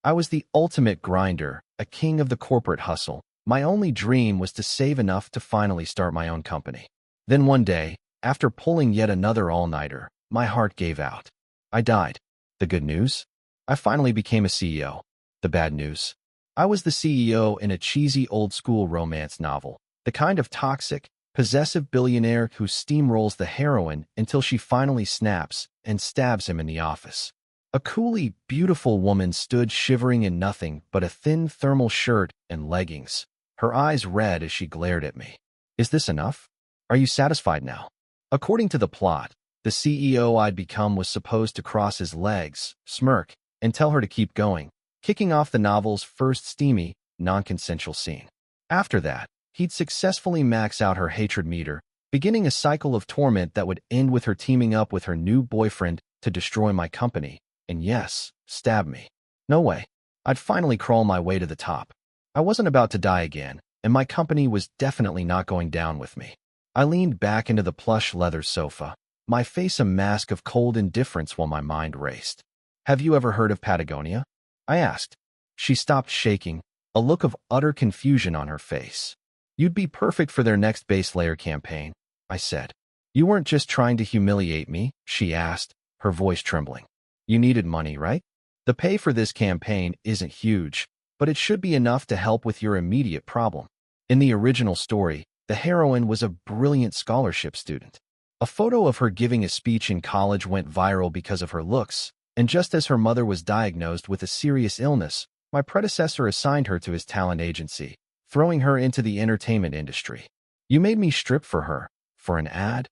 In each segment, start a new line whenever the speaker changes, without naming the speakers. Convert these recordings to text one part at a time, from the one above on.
I was the ultimate grinder, a king of the corporate hustle. My only dream was to save enough to finally start my own company. Then one day, after pulling yet another all-nighter, my heart gave out. I died. The good news? I finally became a CEO. The bad news? I was the CEO in a cheesy old-school romance novel, the kind of toxic, possessive billionaire who steamrolls the heroine until she finally snaps and stabs him in the office. A coolly beautiful woman stood shivering in nothing but a thin thermal shirt and leggings, her eyes red as she glared at me. Is this enough? Are you satisfied now? According to the plot, the CEO I'd become was supposed to cross his legs, smirk, and tell her to keep going, kicking off the novel's first steamy, non-consensual scene. After that, he'd successfully max out her hatred meter, beginning a cycle of torment that would end with her teaming up with her new boyfriend to destroy my company, and yes, stab me. No way. I'd finally crawl my way to the top. I wasn't about to die again, and my company was definitely not going down with me. I leaned back into the plush leather sofa, my face a mask of cold indifference while my mind raced. Have you ever heard of Patagonia? I asked. She stopped shaking, a look of utter confusion on her face. You'd be perfect for their next base layer campaign, I said. You weren't just trying to humiliate me, she asked, her voice trembling. You needed money, right? The pay for this campaign isn't huge, but it should be enough to help with your immediate problem. In the original story, the heroine was a brilliant scholarship student. A photo of her giving a speech in college went viral because of her looks, and just as her mother was diagnosed with a serious illness, my predecessor assigned her to his talent agency, throwing her into the entertainment industry. You made me strip for her, for an ad?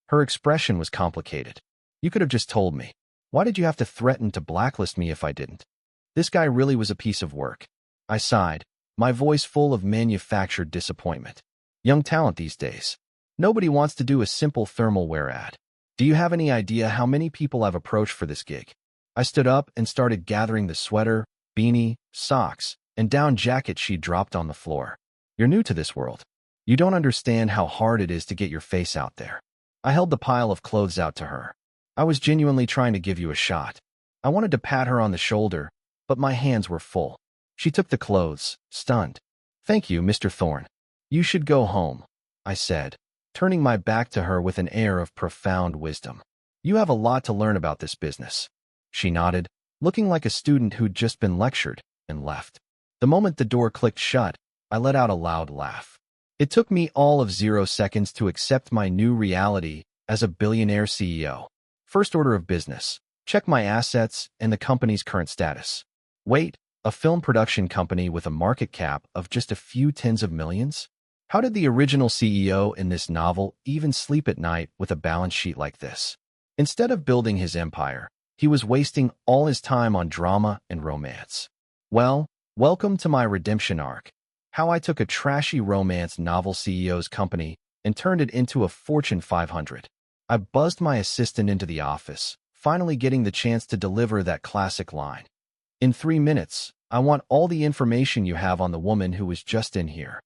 Her expression was complicated. You could have just told me. Why did you have to threaten to blacklist me if I didn't? This guy really was a piece of work. I sighed, my voice full of manufactured disappointment. Young talent these days. Nobody wants to do a simple thermal wear ad. Do you have any idea how many people I've approached for this gig? I stood up and started gathering the sweater, beanie, socks, and down jacket she'd dropped on the floor. You're new to this world. You don't understand how hard it is to get your face out there. I held the pile of clothes out to her. I was genuinely trying to give you a shot. I wanted to pat her on the shoulder, but my hands were full. She took the clothes, stunned. Thank you, Mr. Thorne. You should go home, I said, turning my back to her with an air of profound wisdom. You have a lot to learn about this business. She nodded, looking like a student who'd just been lectured, and left. The moment the door clicked shut, I let out a loud laugh. It took me all of 0 seconds to accept my new reality as a billionaire CEO. First order of business, check my assets and the company's current status. Wait, a film production company with a market cap of just a few tens of millions? How did the original CEO in this novel even sleep at night with a balance sheet like this? Instead of building his empire, he was wasting all his time on drama and romance. Well, welcome to my redemption arc. How I took a trashy romance novel CEO's company and turned it into a Fortune 500. I buzzed my assistant into the office, finally getting the chance to deliver that classic line. In 3 minutes, I want all the information you have on the woman who was just in here.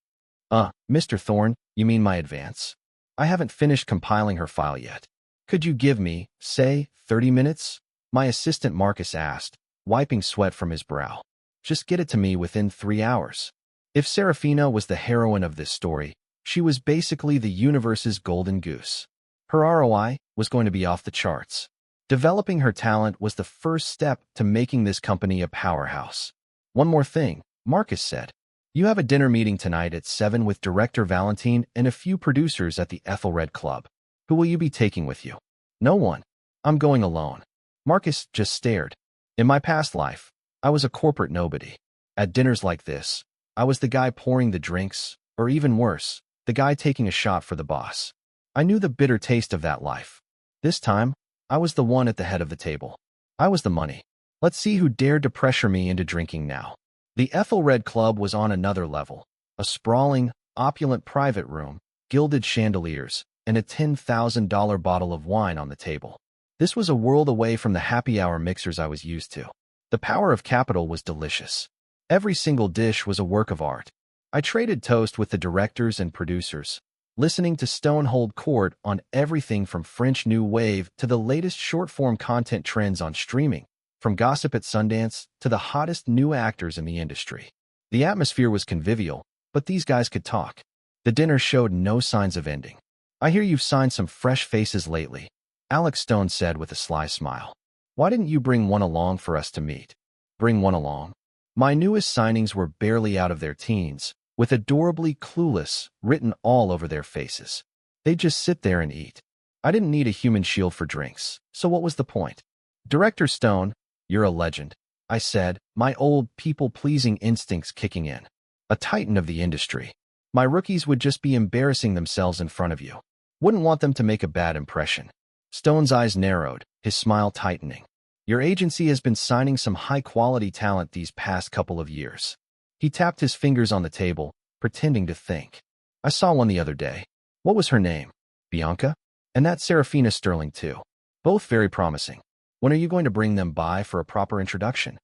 Mr. Thorne, you mean my advance? I haven't finished compiling her file yet. Could you give me, say, 30 minutes? My assistant Marcus asked, wiping sweat from his brow. Just get it to me within 3 hours. If Serafina was the heroine of this story, she was basically the universe's golden goose. Her ROI was going to be off the charts. Developing her talent was the first step to making this company a powerhouse. One more thing, Marcus said. You have a dinner meeting tonight at 7 with Director Valentine and a few producers at the Ethelred Club. Who will you be taking with you? No one. I'm going alone. Marcus just stared. In my past life, I was a corporate nobody. At dinners like this, I was the guy pouring the drinks, or even worse, the guy taking a shot for the boss. I knew the bitter taste of that life. This time, I was the one at the head of the table. I was the money. Let's see who dared to pressure me into drinking now. The Ethelred Club was on another level. A sprawling, opulent private room, gilded chandeliers, and a $10,000 bottle of wine on the table. This was a world away from the happy hour mixers I was used to. The power of capital was delicious. Every single dish was a work of art. I traded toast with the directors and producers, listening to Stone hold court on everything from French New Wave to the latest short-form content trends on streaming. from gossip at Sundance to the hottest new actors in the industry. The atmosphere was convivial, but these guys could talk. The dinner showed no signs of ending. "I hear you've signed some fresh faces lately," Alex Stone said with a sly smile. "Why didn't you bring one along for us to meet?" Bring one along? My newest signings were barely out of their teens, with adorably clueless written all over their faces. They'd just sit there and eat. I didn't need a human shield for drinks, so what was the point? "Director Stone, you're a legend," I said, my old people-pleasing instincts kicking in. "A titan of the industry. My rookies would just be embarrassing themselves in front of you. Wouldn't want them to make a bad impression." Stone's eyes narrowed, his smile tightening. "Your agency has been signing some high-quality talent these past couple of years." He tapped his fingers on the table, pretending to think. "I saw one the other day. What was her name? Bianca? And that Serafina Sterling, too. Both very promising. When are you going to bring them by for a proper introduction?"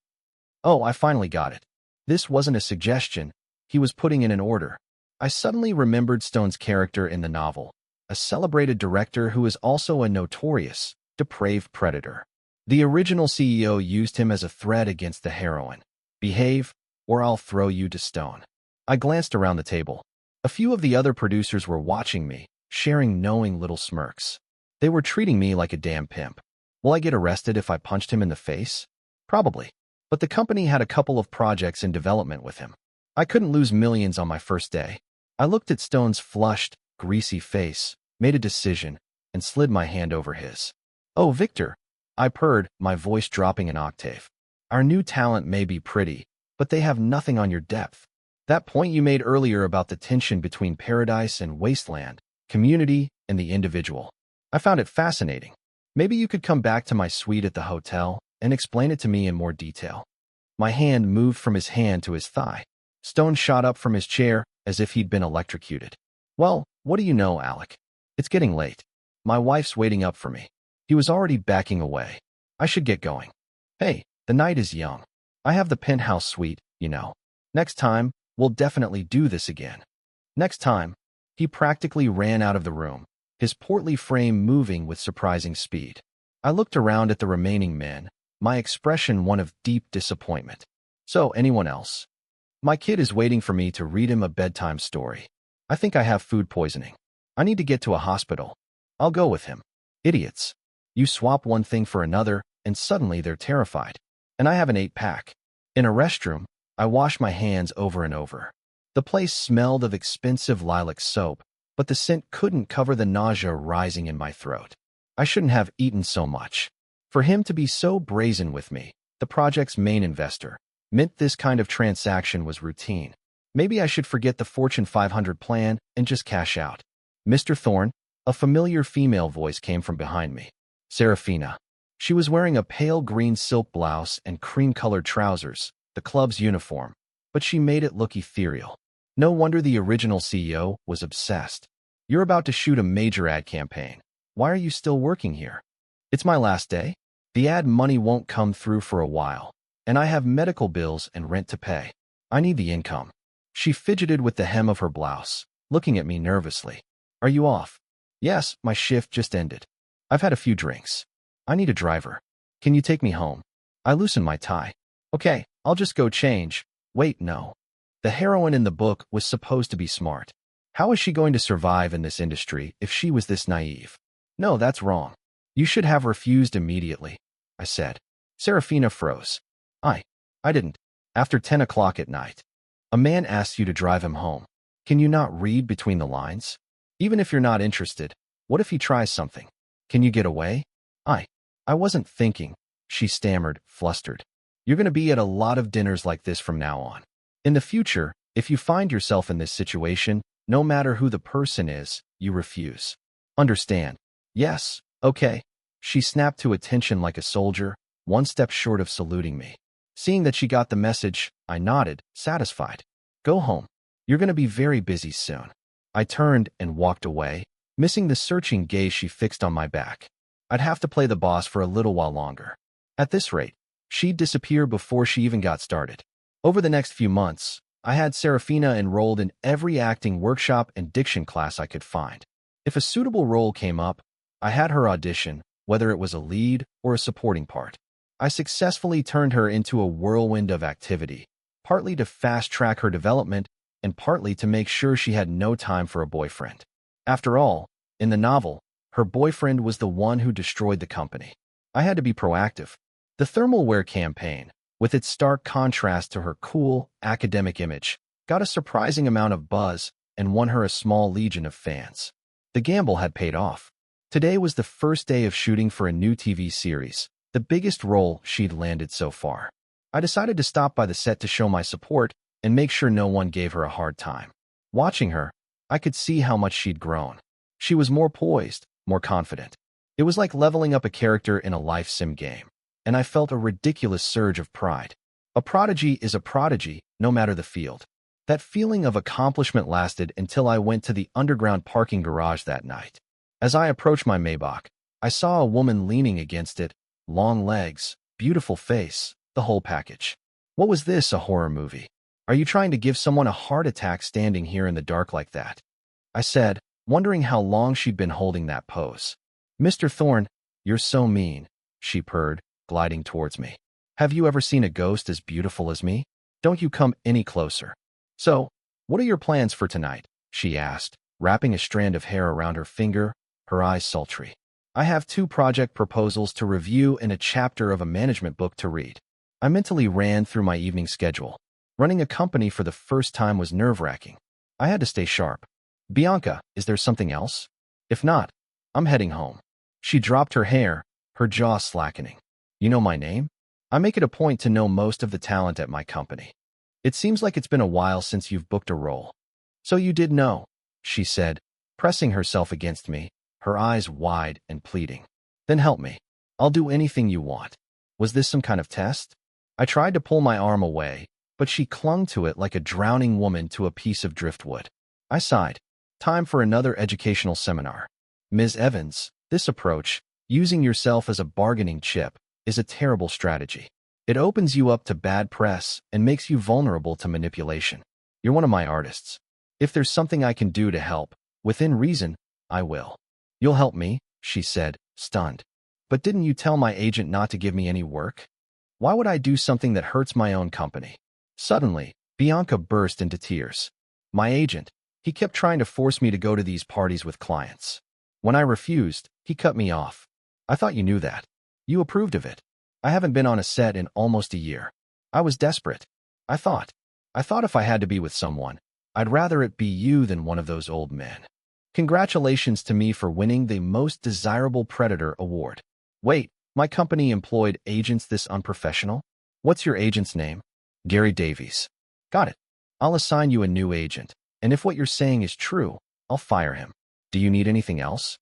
Oh, I finally got it. This wasn't a suggestion. He was putting in an order. I suddenly remembered Stone's character in the novel, a celebrated director who is also a notorious, depraved predator. The original CEO used him as a threat against the heroine. "Behave, or I'll throw you to Stone." I glanced around the table. A few of the other producers were watching me, sharing knowing little smirks. They were treating me like a damn pimp. Will I get arrested if I punched him in the face? Probably. But the company had a couple of projects in development with him. I couldn't lose millions on my first day. I looked at Stone's flushed, greasy face, made a decision, and slid my hand over his. "Oh, Victor," I purred, my voice dropping an octave. "Our new talent may be pretty, but they have nothing on your depth. That point you made earlier about the tension between paradise and wasteland, community and the individual. I found it fascinating. Maybe you could come back to my suite at the hotel and explain it to me in more detail." My hand moved from his hand to his thigh. Stone shot up from his chair as if he'd been electrocuted. "Well, what do you know, Alec? It's getting late. My wife's waiting up for me." He was already backing away. "I should get going." "Hey, the night is young. I have the penthouse suite, you know. Next time, we'll definitely do this again." Next time, he practically ran out of the room, his portly frame moving with surprising speed. I looked around at the remaining men, my expression one of deep disappointment. "So, anyone else?" "My kid is waiting for me to read him a bedtime story. I think I have food poisoning. I need to get to a hospital. I'll go with him." Idiots. You swap one thing for another, and suddenly they're terrified. And I have an 8-pack. In a restroom, I washed my hands over and over. The place smelled of expensive lilac soap, but the scent couldn't cover the nausea rising in my throat. I shouldn't have eaten so much. For him to be so brazen with me, the project's main investor, meant this kind of transaction was routine. Maybe I should forget the Fortune 500 plan and just cash out. "Mr. Thorne," a familiar female voice came from behind me. Serafina. She was wearing a pale green silk blouse and cream-colored trousers, the club's uniform, but she made it look ethereal. No wonder the original CEO was obsessed. "You're about to shoot a major ad campaign. Why are you still working here?" "It's my last day. The ad money won't come through for a while, and I have medical bills and rent to pay. I need the income." She fidgeted with the hem of her blouse, looking at me nervously. "Are you off?" "Yes, my shift just ended. I've had a few drinks. I need a driver. Can you take me home?" I loosened my tie. "Okay, I'll just go change." Wait, no. The heroine in the book was supposed to be smart. How is she going to survive in this industry if she was this naive? "No, that's wrong. You should have refused immediately," I said. Serafina froze. I didn't. After 10 o'clock at night. A man asks you to drive him home. Can you not read between the lines? Even if you're not interested, what if he tries something? Can you get away? I wasn't thinking," she stammered, flustered. "You're going to be at a lot of dinners like this from now on. In the future, if you find yourself in this situation, no matter who the person is, you refuse. Understand?" "Yes, okay." She snapped to attention like a soldier, one step short of saluting me. Seeing that she got the message, I nodded, satisfied. "Go home. You're going to be very busy soon." I turned and walked away, missing the searching gaze she fixed on my back. I'd have to play the boss for a little while longer. At this rate, she'd disappear before she even got started. Over the next few months, I had Serafina enrolled in every acting workshop and diction class I could find. If a suitable role came up, I had her audition, whether it was a lead or a supporting part. I successfully turned her into a whirlwind of activity, partly to fast-track her development and partly to make sure she had no time for a boyfriend. After all, in the novel, her boyfriend was the one who destroyed the company. I had to be proactive. The thermal wear campaign, with its stark contrast to her cool, academic image, got a surprising amount of buzz and won her a small legion of fans. The gamble had paid off. Today was the first day of shooting for a new TV series, the biggest role she'd landed so far. I decided to stop by the set to show my support and make sure no one gave her a hard time. Watching her, I could see how much she'd grown. She was more poised, more confident. It was like leveling up a character in a life sim game, and I felt a ridiculous surge of pride. A prodigy is a prodigy, no matter the field. That feeling of accomplishment lasted until I went to the underground parking garage that night. As I approached my Maybach, I saw a woman leaning against it, long legs, beautiful face, the whole package. What was this, a horror movie? Are you trying to give someone a heart attack standing here in the dark like that? I said, wondering how long she'd been holding that pose. Mr. Thorne, you're so mean, she purred, gliding towards me. Have you ever seen a ghost as beautiful as me? Don't you come any closer. So, what are your plans for tonight? She asked, wrapping a strand of hair around her finger, her eyes sultry. I have 2 project proposals to review and a chapter of a management book to read. I mentally ran through my evening schedule. Running a company for the first time was nerve-wracking. I had to stay sharp. Bianca, is there something else? If not, I'm heading home. She dropped her hair, her jaw slackening. You know my name? I make it a point to know most of the talent at my company. It seems like it's been a while since you've booked a role. So you did know, she said, pressing herself against me, her eyes wide and pleading. Then help me. I'll do anything you want. Was this some kind of test? I tried to pull my arm away, but she clung to it like a drowning woman to a piece of driftwood. I sighed. Time for another educational seminar. Ms. Evans, this approach, using yourself as a bargaining chip, is a terrible strategy. It opens you up to bad press and makes you vulnerable to manipulation. You're one of my artists. If there's something I can do to help, within reason, I will. You'll help me, she said, stunned. But didn't you tell my agent not to give me any work? Why would I do something that hurts my own company? Suddenly, Bianca burst into tears. My agent, he kept trying to force me to go to these parties with clients. When I refused, he cut me off. I thought you knew that. You approved of it. I haven't been on a set in almost a year. I was desperate. I thought if I had to be with someone, I'd rather it be you than one of those old men. Congratulations to me for winning the Most Desirable Predator award. Wait, my company employed agents this unprofessional? What's your agent's name? Gary Davies. Got it. I'll assign you a new agent, and if what you're saying is true, I'll fire him. Do you need anything else?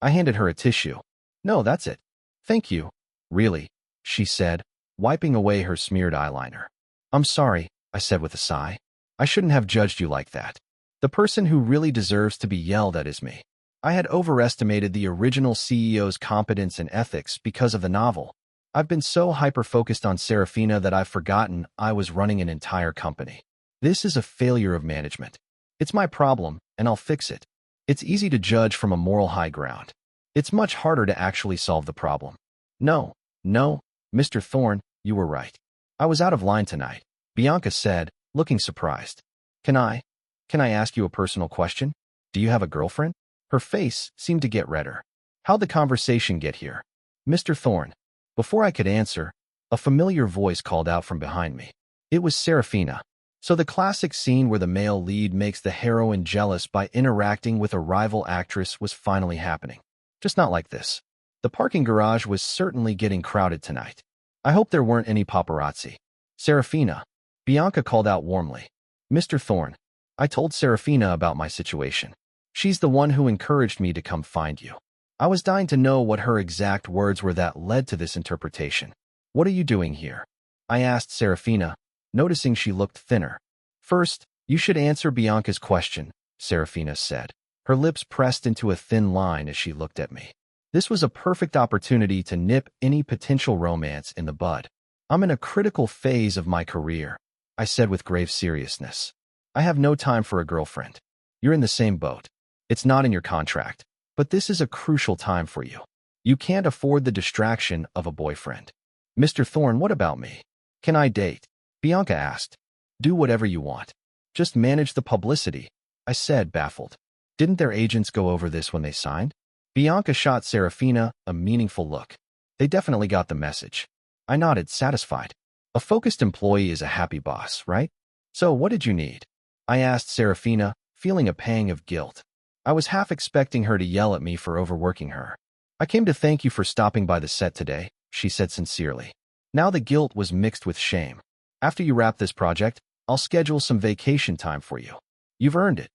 I handed her a tissue. No, that's it. Thank you. Really, she said, wiping away her smeared eyeliner. I'm sorry, I said with a sigh. I shouldn't have judged you like that. The person who really deserves to be yelled at is me. I had overestimated the original CEO's competence and ethics because of the novel. I've been so hyper-focused on Serafina that I've forgotten I was running an entire company. This is a failure of management. It's my problem, and I'll fix it. It's easy to judge from a moral high ground. It's much harder to actually solve the problem. No, Mr. Thorne, you were right. I was out of line tonight, Bianca said, looking surprised. Can I ask you a personal question? Do you have a girlfriend? Her face seemed to get redder. How'd the conversation get here? Mr. Thorne. Before I could answer, a familiar voice called out from behind me. It was Serafina. So the classic scene where the male lead makes the heroine jealous by interacting with a rival actress was finally happening. Just not like this. The parking garage was certainly getting crowded tonight. I hope there weren't any paparazzi. Serafina. Bianca called out warmly. Mr. Thorne. I told Serafina about my situation. She's the one who encouraged me to come find you. I was dying to know what her exact words were that led to this interpretation. What are you doing here? I asked Serafina, noticing she looked thinner. First, you should answer Bianca's question, Serafina said. Her lips pressed into a thin line as she looked at me. This was a perfect opportunity to nip any potential romance in the bud. I'm in a critical phase of my career, I said with grave seriousness. I have no time for a girlfriend. You're in the same boat. It's not in your contract, but this is a crucial time for you. You can't afford the distraction of a boyfriend. Mr. Thorne, what about me? Can I date? Bianca asked. Do whatever you want. Just manage the publicity, I said, baffled. Didn't their agents go over this when they signed? Bianca shot Serafina a meaningful look. They definitely got the message. I nodded, satisfied. A focused employee is a happy boss, right? So what did you need? I asked Serafina, feeling a pang of guilt. I was half expecting her to yell at me for overworking her. I came to thank you for stopping by the set today, she said sincerely. Now the guilt was mixed with shame. After you wrap this project, I'll schedule some vacation time for you. You've earned it.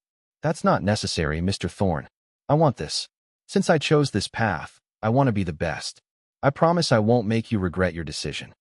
That's not necessary, Mr. Thorne. I want this. Since I chose this path, I want to be the best. I promise I won't make you regret your decision.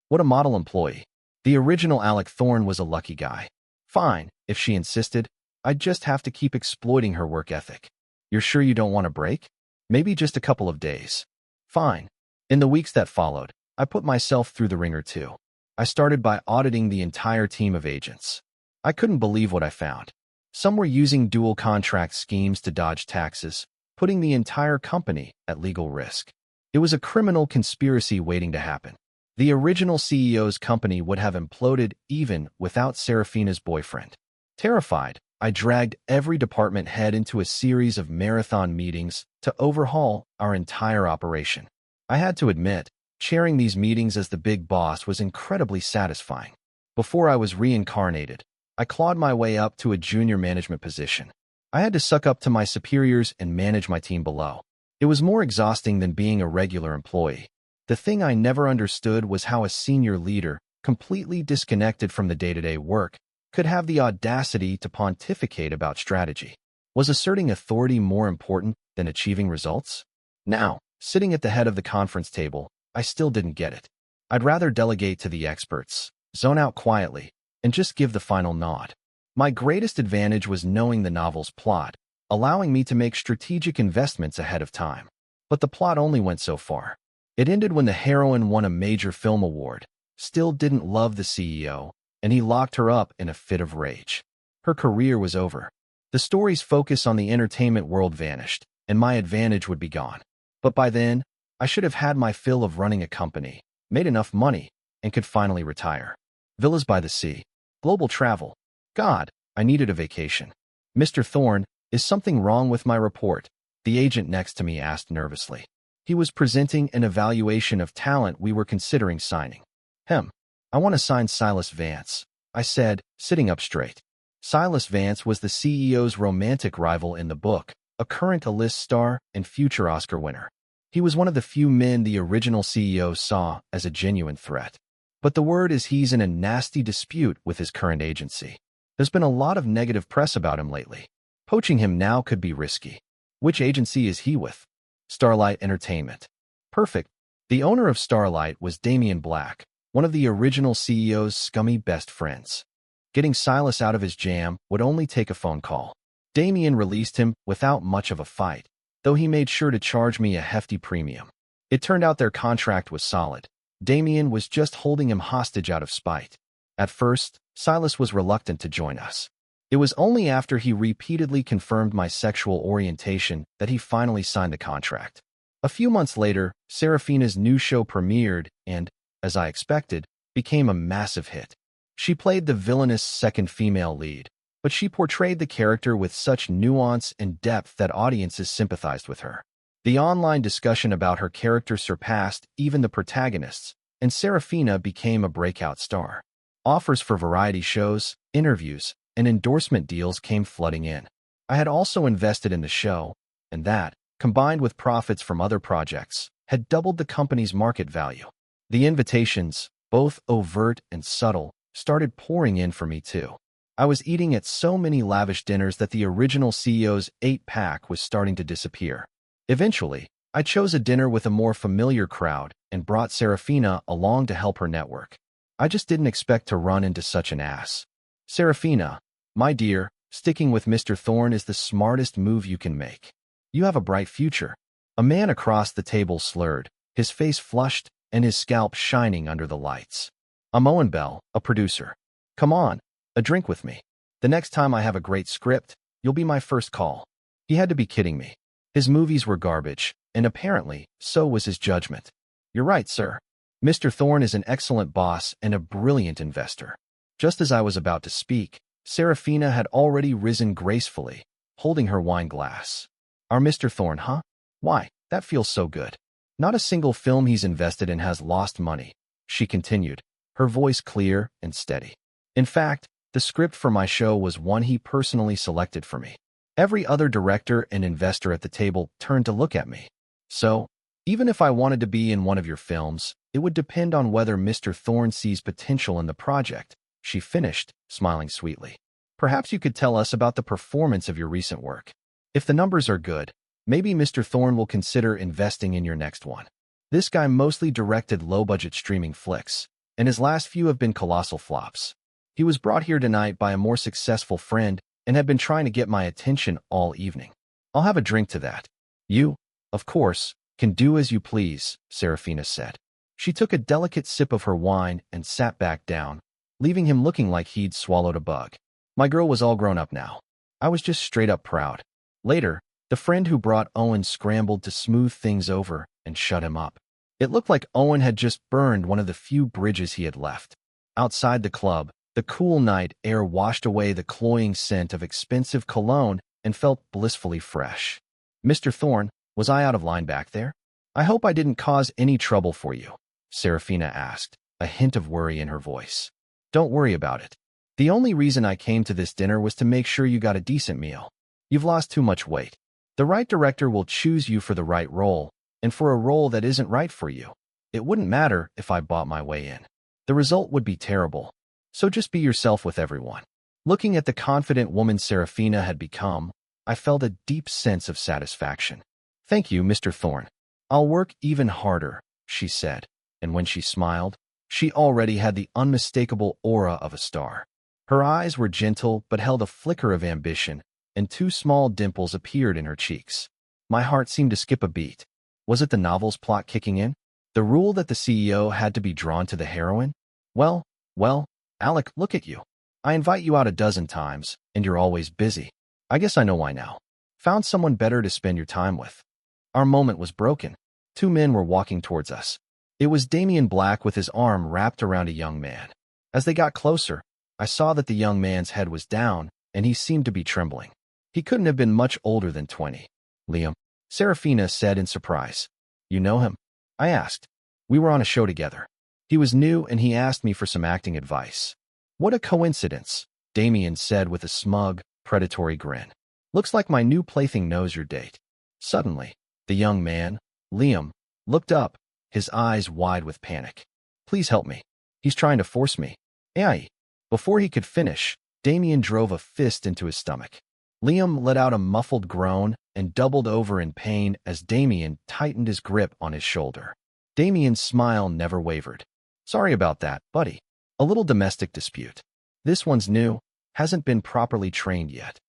What a model employee. The original Alec Thorne was a lucky guy. Fine, if she insisted, I'd just have to keep exploiting her work ethic. You're sure you don't want a break? Maybe just a couple of days. Fine. In the weeks that followed, I put myself through the ringer too. I started by auditing the entire team of agents. I couldn't believe what I found. Some were using dual contract schemes to dodge taxes, putting the entire company at legal risk. It was a criminal conspiracy waiting to happen. The original CEO's company would have imploded even without Serafina's boyfriend. Terrified, I dragged every department head into a series of marathon meetings to overhaul our entire operation. I had to admit, chairing these meetings as the big boss was incredibly satisfying. Before I was reincarnated, I clawed my way up to a junior management position. I had to suck up to my superiors and manage my team below. It was more exhausting than being a regular employee. The thing I never understood was how a senior leader, completely disconnected from the day-to-day work, could have the audacity to pontificate about strategy. Was asserting authority more important than achieving results? Now, sitting at the head of the conference table, I still didn't get it. I'd rather delegate to the experts, zone out quietly, and just give the final nod. My greatest advantage was knowing the novel's plot, allowing me to make strategic investments ahead of time. But the plot only went so far. It ended when the heroine won a major film award, still didn't love the CEO, and he locked her up in a fit of rage. Her career was over. The story's focus on the entertainment world vanished, and my advantage would be gone. But by then, I should have had my fill of running a company, made enough money, and could finally retire. Villas by the sea. Global travel. God, I needed a vacation. Mr. Thorne, is something wrong with my report? The agent next to me asked nervously. He was presenting an evaluation of talent we were considering signing. I want to sign Silas Vance, I said, sitting up straight. Silas Vance was the CEO's romantic rival in the book, a current A-list star and future Oscar winner. He was one of the few men the original CEO saw as a genuine threat. But the word is he's in a nasty dispute with his current agency. There's been a lot of negative press about him lately. Poaching him now could be risky. Which agency is he with? Starlight Entertainment. Perfect. The owner of Starlight was Damian Black, one of the original CEO's scummy best friends. Getting Silas out of his jam would only take a phone call. Damian released him without much of a fight, though he made sure to charge me a hefty premium. It turned out their contract was solid. Damian was just holding him hostage out of spite. At first, Silas was reluctant to join us. It was only after he repeatedly confirmed my sexual orientation that he finally signed the contract. A few months later, Serafina's new show premiered and, as I expected, became a massive hit. She played the villainous second female lead, but she portrayed the character with such nuance and depth that audiences sympathized with her. The online discussion about her character surpassed even the protagonists, and Serafina became a breakout star. Offers for variety shows, interviews, and endorsement deals came flooding in. I had also invested in the show, and that, combined with profits from other projects, had doubled the company's market value. The invitations, both overt and subtle, started pouring in for me too. I was eating at so many lavish dinners that the original CEO's 8-pack was starting to disappear. Eventually, I chose a dinner with a more familiar crowd and brought Serafina along to help her network. I just didn't expect to run into such an ass. Serafina, my dear, sticking with Mr. Thorne is the smartest move you can make. You have a bright future. A man across the table slurred, his face flushed and his scalp shining under the lights. I'm Owen Bell, a producer. Come on, a drink with me. The next time I have a great script, you'll be my first call. He had to be kidding me. His movies were garbage, and apparently, so was his judgment. You're right, sir. Mr. Thorne is an excellent boss and a brilliant investor. Just as I was about to speak, Serafina had already risen gracefully, holding her wine glass. Our Mr. Thorne, huh? Why, that feels so good. Not a single film he's invested in has lost money, she continued, her voice clear and steady. In fact, the script for my show was one he personally selected for me. Every other director and investor at the table turned to look at me. So, even if I wanted to be in one of your films, it would depend on whether Mr. Thorne sees potential in the project, she finished, smiling sweetly. Perhaps you could tell us about the performance of your recent work. If the numbers are good, maybe Mr. Thorne will consider investing in your next one. This guy mostly directed low-budget streaming flicks, and his last few have been colossal flops. He was brought here tonight by a more successful friend and had been trying to get my attention all evening. I'll have a drink to that. You, of course, can do as you please, Serafina said. She took a delicate sip of her wine and sat back down, leaving him looking like he'd swallowed a bug. My girl was all grown up now. I was just straight up proud. Later, the friend who brought Owen scrambled to smooth things over and shut him up. It looked like Owen had just burned one of the few bridges he had left. Outside the club, the cool night air washed away the cloying scent of expensive cologne and felt blissfully fresh. Mr. Thorne, was I out of line back there? I hope I didn't cause any trouble for you, Serafina asked, a hint of worry in her voice. Don't worry about it. The only reason I came to this dinner was to make sure you got a decent meal. You've lost too much weight. The right director will choose you for the right role, and for a role that isn't right for you. It wouldn't matter if I bought my way in. The result would be terrible. So just be yourself with everyone. Looking at the confident woman Serafina had become, I felt a deep sense of satisfaction. Thank you, Mr. Thorne. I'll work even harder, she said, and when she smiled, she already had the unmistakable aura of a star. Her eyes were gentle but held a flicker of ambition, and two small dimples appeared in her cheeks. My heart seemed to skip a beat. Was it the novel's plot kicking in? The rule that the CEO had to be drawn to the heroine? Well, Alec, look at you. I invite you out a dozen times, and you're always busy. I guess I know why now. Found someone better to spend your time with. Our moment was broken. Two men were walking towards us. It was Damien Black with his arm wrapped around a young man. As they got closer, I saw that the young man's head was down, and he seemed to be trembling. He couldn't have been much older than 20. Liam, Serafina said in surprise. You know him? I asked. We were on a show together. He was new and he asked me for some acting advice. What a coincidence, Damien said with a smug, predatory grin. Looks like my new plaything knows your date. Suddenly, the young man, Liam, looked up, his eyes wide with panic. Please help me. He's trying to force me. Aye. Before he could finish, Damien drove a fist into his stomach. Liam let out a muffled groan and doubled over in pain as Damien tightened his grip on his shoulder. Damien's smile never wavered. Sorry about that, buddy. A little domestic dispute. This one's new, hasn't been properly trained yet.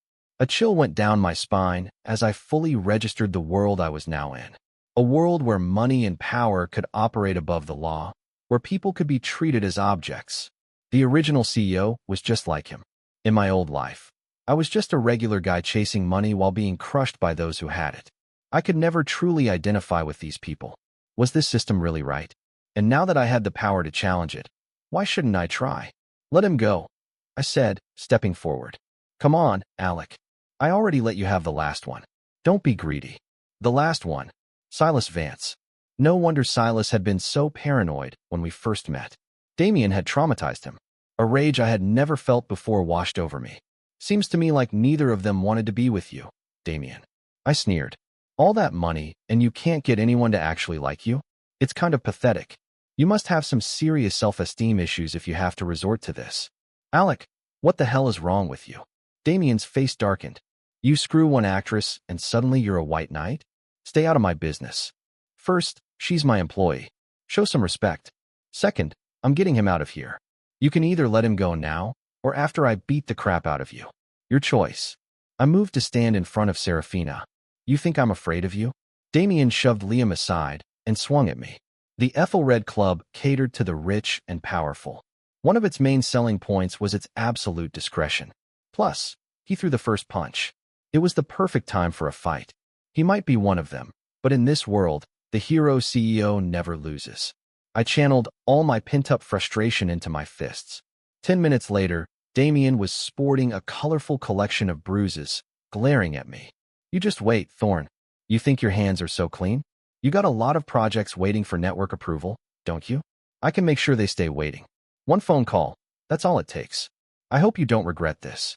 A chill went down my spine as I fully registered the world I was now in. A world where money and power could operate above the law, where people could be treated as objects. The original CEO was just like him. In my old life, I was just a regular guy chasing money while being crushed by those who had it. I could never truly identify with these people. Was this system really right? And now that I had the power to challenge it, why shouldn't I try? Let him go, I said, stepping forward. Come on, Alec. I already let you have the last one. Don't be greedy. The last one. Silas Vance. No wonder Silas had been so paranoid when we first met. Damien had traumatized him. A rage I had never felt before washed over me. Seems to me like neither of them wanted to be with you, Damien. I sneered. All that money, and you can't get anyone to actually like you? It's kind of pathetic. You must have some serious self-esteem issues if you have to resort to this. Alec, what the hell is wrong with you? Damien's face darkened. You screw one actress, and suddenly you're a white knight? Stay out of my business. First, she's my employee. Show some respect. Second, I'm getting him out of here. You can either let him go now, or after I beat the crap out of you. Your choice. I moved to stand in front of Serafina. You think I'm afraid of you? Damien shoved Liam aside and swung at me. The Ethelred Club catered to the rich and powerful. One of its main selling points was its absolute discretion. Plus, he threw the first punch. It was the perfect time for a fight. He might be one of them, but in this world, the hero CEO never loses. I channeled all my pent-up frustration into my fists. 10 minutes later, Damien was sporting a colorful collection of bruises, glaring at me. You just wait, Thorn. You think your hands are so clean? You got a lot of projects waiting for network approval, don't you? I can make sure they stay waiting. One phone call, that's all it takes. I hope you don't regret this.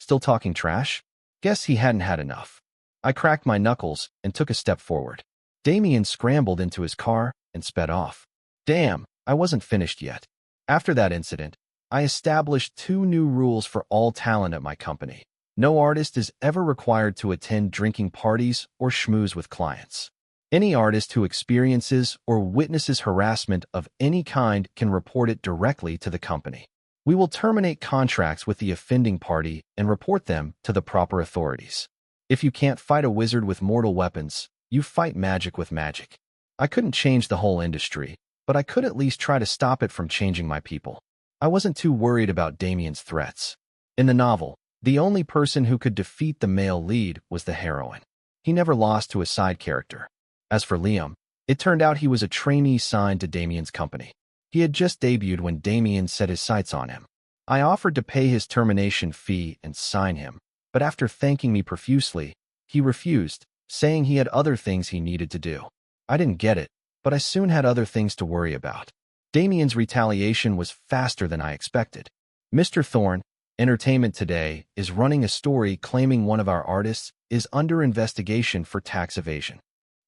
Still talking trash? Guess he hadn't had enough. I cracked my knuckles and took a step forward. Damien scrambled into his car and sped off. Damn, I wasn't finished yet. After that incident, I established 2 new rules for all talent at my company. No artist is ever required to attend drinking parties or schmooze with clients. Any artist who experiences or witnesses harassment of any kind can report it directly to the company. We will terminate contracts with the offending party and report them to the proper authorities. If you can't fight a wizard with mortal weapons, you fight magic with magic. I couldn't change the whole industry, but I could at least try to stop it from changing my people. I wasn't too worried about Damien's threats. In the novel, the only person who could defeat the male lead was the heroine. He never lost to a side character. As for Liam, it turned out he was a trainee signed to Damien's company. He had just debuted when Damien set his sights on him. I offered to pay his termination fee and sign him, but after thanking me profusely, he refused, saying he had other things he needed to do. I didn't get it, but I soon had other things to worry about. Damien's retaliation was faster than I expected. Mr. Thorne, Entertainment Today is running a story claiming one of our artists is under investigation for tax evasion.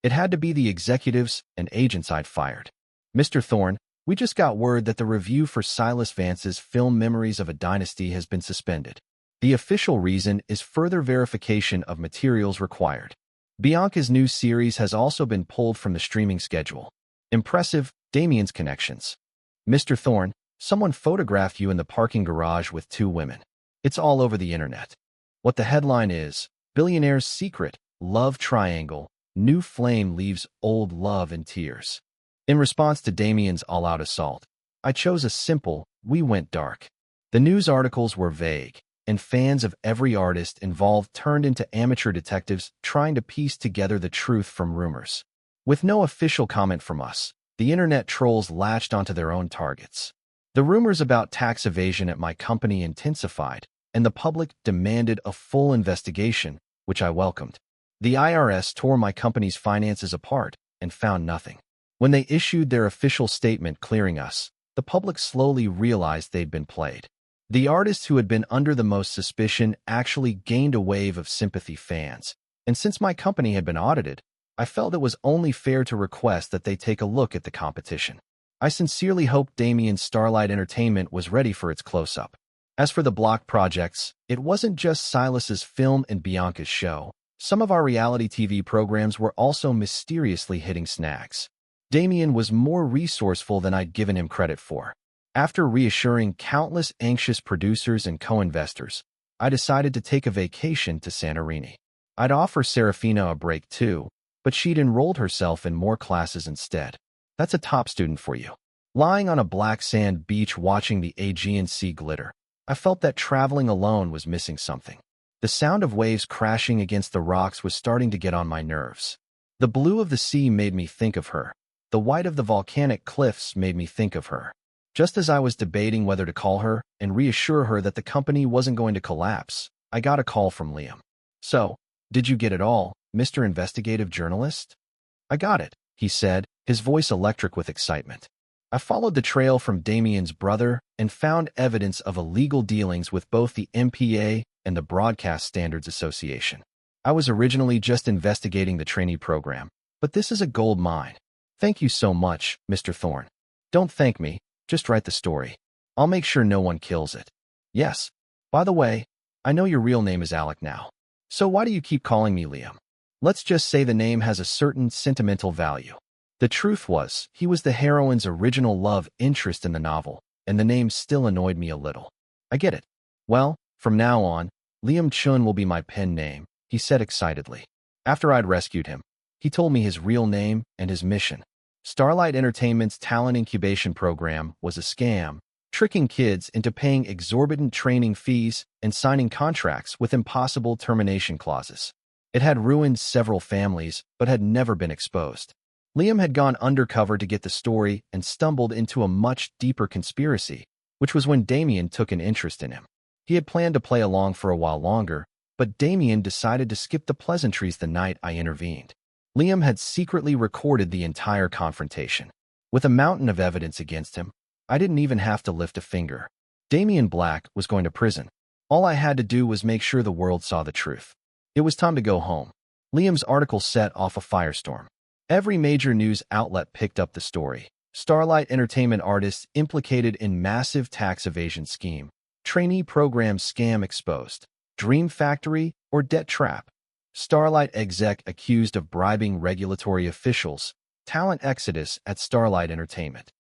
It had to be the executives and agents I'd fired. Mr. Thorne, we just got word that the review for Silas Vance's film Memories of a Dynasty has been suspended. The official reason is further verification of materials required. Bianca's new series has also been pulled from the streaming schedule. Impressive, Damien's connections. Mr. Thorne, someone photographed you in the parking garage with 2 women. It's all over the internet. What the headline is, Billionaire's Secret, Love Triangle, New Flame Leaves Old Love in Tears. In response to Damien's all-out assault, I chose a simple, we went dark. The news articles were vague, and fans of every artist involved turned into amateur detectives trying to piece together the truth from rumors. With no official comment from us, the internet trolls latched onto their own targets. The rumors about tax evasion at my company intensified, and the public demanded a full investigation, which I welcomed. The IRS tore my company's finances apart and found nothing. When they issued their official statement clearing us, the public slowly realized they'd been played. The artists who had been under the most suspicion actually gained a wave of sympathy fans, and since my company had been audited, I felt it was only fair to request that they take a look at the competition. I sincerely hoped Damien's Starlight Entertainment was ready for its close-up. As for the block projects, it wasn't just Silas's film and Bianca's show. Some of our reality TV programs were also mysteriously hitting snags. Damien was more resourceful than I'd given him credit for. After reassuring countless anxious producers and co-investors, I decided to take a vacation to Santorini. I'd offer Serafina a break too, but she'd enrolled herself in more classes instead. That's a top student for you. Lying on a black sand beach watching the Aegean Sea glitter, I felt that traveling alone was missing something. The sound of waves crashing against the rocks was starting to get on my nerves. The blue of the sea made me think of her. The white of the volcanic cliffs made me think of her. Just as I was debating whether to call her and reassure her that the company wasn't going to collapse, I got a call from Liam. So, did you get it all, Mr. Investigative Journalist? I got it, he said, his voice electric with excitement. I followed the trail from Damien's brother and found evidence of illegal dealings with both the MPA and the Broadcast Standards Association. I was originally just investigating the trainee program, but this is a gold mine. Thank you so much, Mr. Thorne. Don't thank me, just write the story. I'll make sure no one kills it. Yes. By the way, I know your real name is Alec now. So why do you keep calling me Liam? Let's just say the name has a certain sentimental value. The truth was, he was the heroine's original love interest in the novel, and the name still annoyed me a little. I get it. Well, from now on, Liam Chun will be my pen name, he said excitedly. After I'd rescued him, he told me his real name and his mission. Starlight Entertainment's talent incubation program was a scam, tricking kids into paying exorbitant training fees and signing contracts with impossible termination clauses. It had ruined several families, but had never been exposed. Liam had gone undercover to get the story and stumbled into a much deeper conspiracy, which was when Damien took an interest in him. He had planned to play along for a while longer, but Damien decided to skip the pleasantries the night I intervened. Liam had secretly recorded the entire confrontation. With a mountain of evidence against him, I didn't even have to lift a finger. Damien Black was going to prison. All I had to do was make sure the world saw the truth. It was time to go home. Liam's article set off a firestorm. Every major news outlet picked up the story. Starlight Entertainment artists implicated in massive tax evasion scheme. Trainee program scam exposed. Dream factory or debt trap. Starlight exec accused of bribing regulatory officials. Talent exodus at Starlight Entertainment.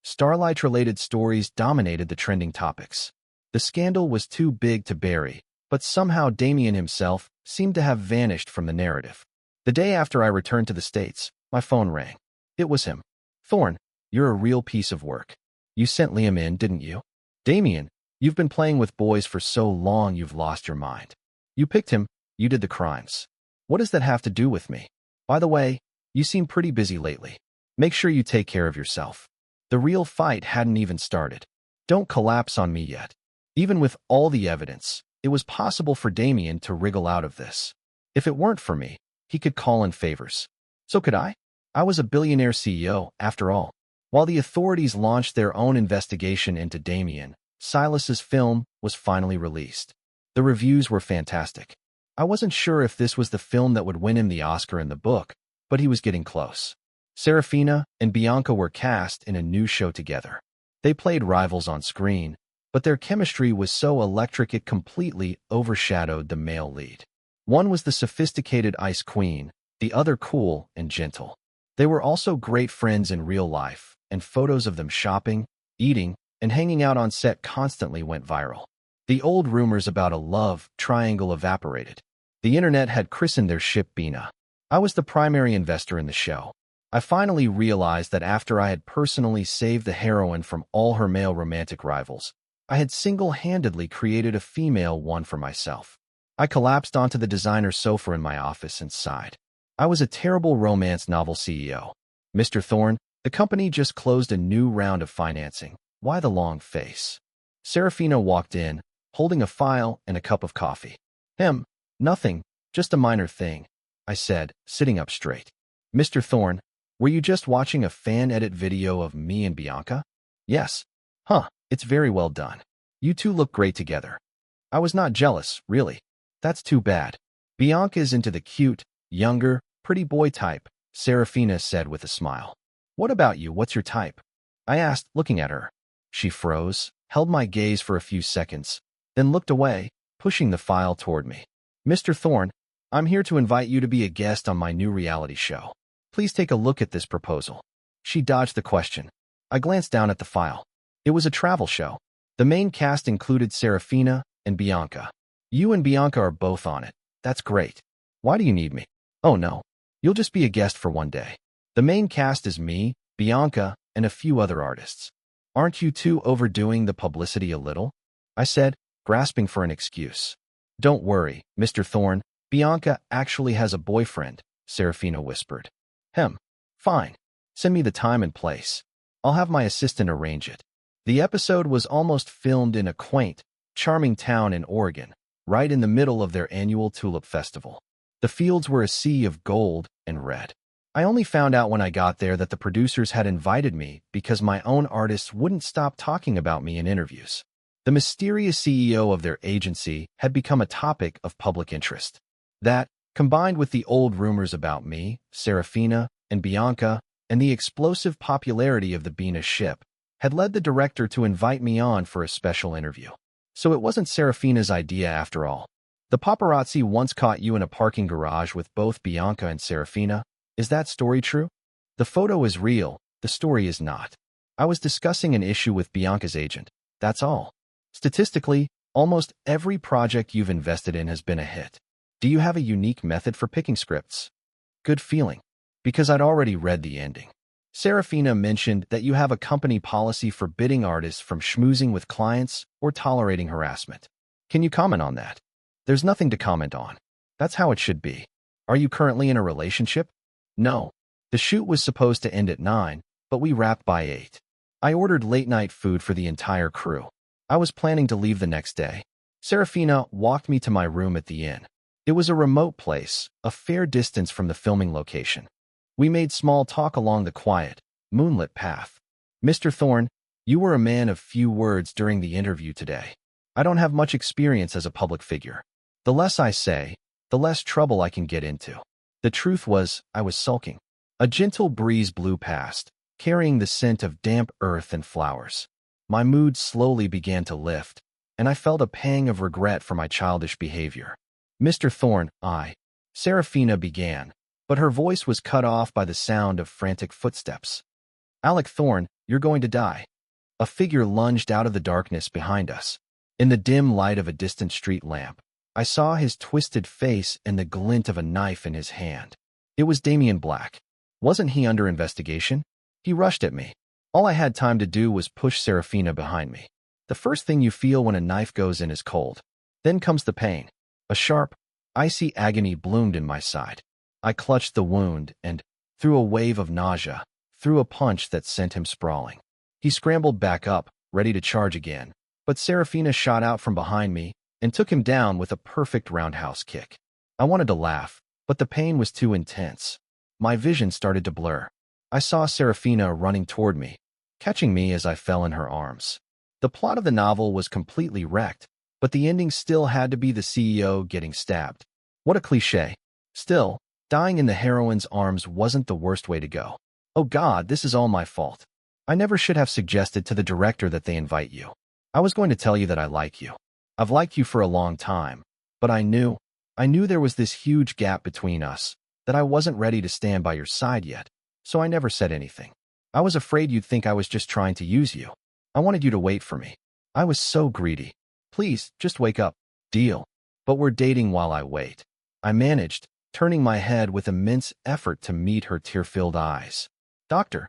Starlight-related stories dominated the trending topics. The scandal was too big to bury, but somehow Damien himself seemed to have vanished from the narrative. The day after I returned to the States, my phone rang. It was him. Thorne, you're a real piece of work. You sent Liam in, didn't you? Damien, you've been playing with boys for so long you've lost your mind. You picked him, you did the crimes. What does that have to do with me? By the way, you seem pretty busy lately. Make sure you take care of yourself. The real fight hadn't even started. Don't collapse on me yet. Even with all the evidence, it was possible for Damien to wriggle out of this. If it weren't for me, he could call in favors. So could I? I was a billionaire CEO, after all. While the authorities launched their own investigation into Damien, Silas's film was finally released. The reviews were fantastic. I wasn't sure if this was the film that would win him the Oscar in the book, but he was getting close. Serafina and Bianca were cast in a new show together. They played rivals on screen, but their chemistry was so electric it completely overshadowed the male lead. One was the sophisticated ice queen, the other cool and gentle. They were also great friends in real life, and photos of them shopping, eating, and hanging out on set constantly went viral. The old rumors about a love triangle evaporated. The internet had christened their ship Bina. I was the primary investor in the show. I finally realized that after I had personally saved the heroine from all her male romantic rivals, I had single-handedly created a female one for myself. I collapsed onto the designer sofa in my office and sighed. I was a terrible romance novel CEO. Mr. Thorne, the company just closed a new round of financing. Why the long face? Serafina walked in, holding a file and a cup of coffee. Nothing, just a minor thing, I said, sitting up straight. Mr. Thorne, were you just watching a fan-edit video of me and Bianca? Yes. Huh, it's very well done. You two look great together. I was not jealous, really. That's too bad. Bianca is into the cute, younger, pretty boy type, Serafina said with a smile. What about you? What's your type? I asked, looking at her. She froze, held my gaze for a few seconds, then looked away, pushing the file toward me. Mr. Thorne, I'm here to invite you to be a guest on my new reality show. Please take a look at this proposal. She dodged the question. I glanced down at the file. It was a travel show. The main cast included Serafina and Bianca. You and Bianca are both on it. That's great. Why do you need me? Oh no. You'll just be a guest for one day. The main cast is me, Bianca, and a few other artists. Aren't you two overdoing the publicity a little? I said, grasping for an excuse. Don't worry, Mr. Thorne. Bianca actually has a boyfriend, Serafina whispered. Fine. Send me the time and place. I'll have my assistant arrange it. The episode was almost filmed in a quaint, charming town in Oregon, right in the middle of their annual tulip festival. The fields were a sea of gold and red. I only found out when I got there that the producers had invited me because my own artists wouldn't stop talking about me in interviews. The mysterious CEO of their agency had become a topic of public interest. That, combined with the old rumors about me, Serafina, and Bianca, and the explosive popularity of the Bina ship, had led the director to invite me on for a special interview. So it wasn't Serafina's idea after all. The paparazzi once caught you in a parking garage with both Bianca and Serafina. Is that story true? The photo is real, the story is not. I was discussing an issue with Bianca's agent. That's all. Statistically, almost every project you've invested in has been a hit. Do you have a unique method for picking scripts? Good feeling. Because I'd already read the ending. Serafina mentioned that you have a company policy forbidding artists from schmoozing with clients or tolerating harassment. Can you comment on that? There's nothing to comment on. That's how it should be. Are you currently in a relationship? No. The shoot was supposed to end at 9, but we wrapped by 8. I ordered late-night food for the entire crew. I was planning to leave the next day. Serafina walked me to my room at the inn. It was a remote place, a fair distance from the filming location. We made small talk along the quiet, moonlit path. "Mr. Thorne, you were a man of few words during the interview today. I don't have much experience as a public figure. The less I say, the less trouble I can get into." The truth was, I was sulking. A gentle breeze blew past, carrying the scent of damp earth and flowers. My mood slowly began to lift, and I felt a pang of regret for my childish behavior. "Mr. Thorne, Serafina began, but her voice was cut off by the sound of frantic footsteps. "Alec Thorne, you're going to die." A figure lunged out of the darkness behind us. In the dim light of a distant street lamp, I saw his twisted face and the glint of a knife in his hand. It was Damien Black. Wasn't he under investigation? He rushed at me. All I had time to do was push Serafina behind me. The first thing you feel when a knife goes in is cold. Then comes the pain. A sharp, icy agony bloomed in my side. I clutched the wound and, through a wave of nausea, threw a punch that sent him sprawling. He scrambled back up, ready to charge again, but Serafina shot out from behind me and took him down with a perfect roundhouse kick. I wanted to laugh, but the pain was too intense. My vision started to blur. I saw Serafina running toward me, catching me as I fell in her arms. The plot of the novel was completely wrecked, but the ending still had to be the CEO getting stabbed. What a cliché. Still, dying in the heroine's arms wasn't the worst way to go. "Oh God, this is all my fault. I never should have suggested to the director that they invite you. I was going to tell you that I like you. I've liked you for a long time, but I knew there was this huge gap between us, that I wasn't ready to stand by your side yet, so I never said anything. I was afraid you'd think I was just trying to use you. I wanted you to wait for me. I was so greedy. Please, just wake up. Deal. But we're dating while I wait." I managed, turning my head with immense effort to meet her tear-filled eyes. Doctor,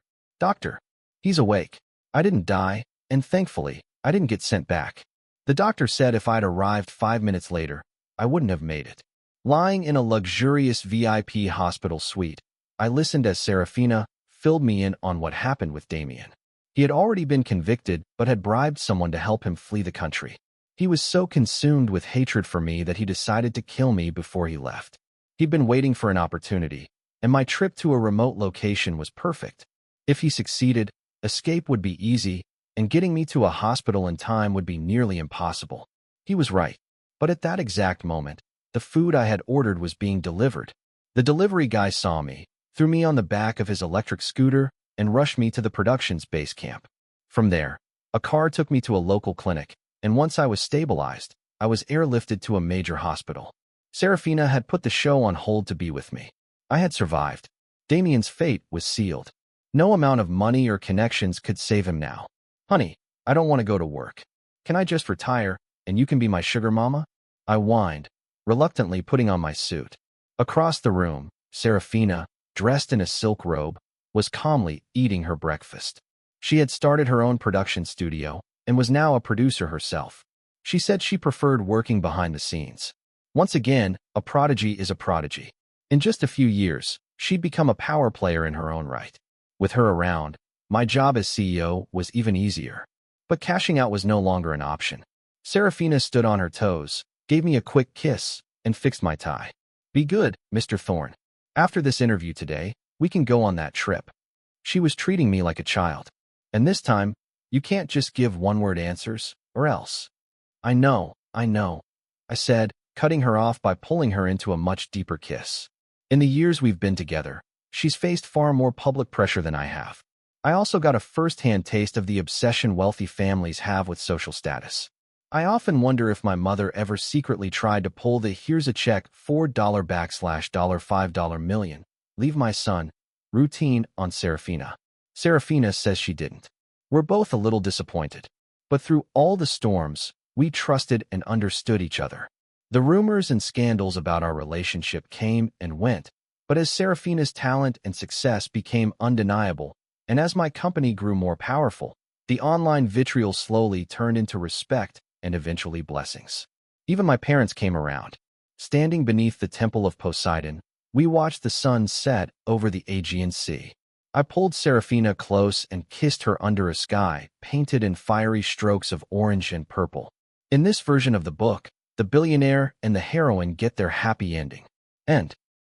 he's awake. I didn't die, and thankfully, I didn't get sent back. The doctor said if I'd arrived 5 minutes later, I wouldn't have made it." Lying in a luxurious VIP hospital suite, I listened as Serafina filled me in on what happened with Damien. He had already been convicted but had bribed someone to help him flee the country. He was so consumed with hatred for me that he decided to kill me before he left. He'd been waiting for an opportunity, and my trip to a remote location was perfect. If he succeeded, escape would be easy, and getting me to a hospital in time would be nearly impossible. He was right. But at that exact moment, the food I had ordered was being delivered. The delivery guy saw me, threw me on the back of his electric scooter, and rushed me to the production's base camp. From there, a car took me to a local clinic, and once I was stabilized, I was airlifted to a major hospital. Serafina had put the show on hold to be with me. I had survived. Damien's fate was sealed. No amount of money or connections could save him now. "Honey, I don't want to go to work. Can I just retire, and you can be my sugar mama?" I whined, reluctantly putting on my suit. Across the room, Serafina, dressed in a silk robe, was calmly eating her breakfast. She had started her own production studio and was now a producer herself. She said she preferred working behind the scenes. Once again, a prodigy is a prodigy. In just a few years, she'd become a power player in her own right. With her around, my job as CEO was even easier. But cashing out was no longer an option. Serafina stood on her toes, gave me a quick kiss, and fixed my tie. "Be good, Mr. Thorne. After this interview today, we can go on that trip." She was treating me like a child. "And this time, you can't just give one-word answers, or else." I know, I said, cutting her off by pulling her into a much deeper kiss. In the years we've been together, she's faced far more public pressure than I have. I also got a first-hand taste of the obsession wealthy families have with social status. I often wonder if my mother ever secretly tried to pull the "here's a check $4 $5 million, leave my son" routine on Serafina. Serafina says she didn't. We're both a little disappointed. But through all the storms, we trusted and understood each other. The rumors and scandals about our relationship came and went, but as Serafina's talent and success became undeniable, and as my company grew more powerful, the online vitriol slowly turned into respect and eventually blessings. Even my parents came around. Standing beneath the temple of Poseidon, We watched the sun set over the Aegean Sea. I pulled Serafina close and kissed her under a sky painted in fiery strokes of orange and purple. In this version of the book, the billionaire and the heroine get their happy ending. And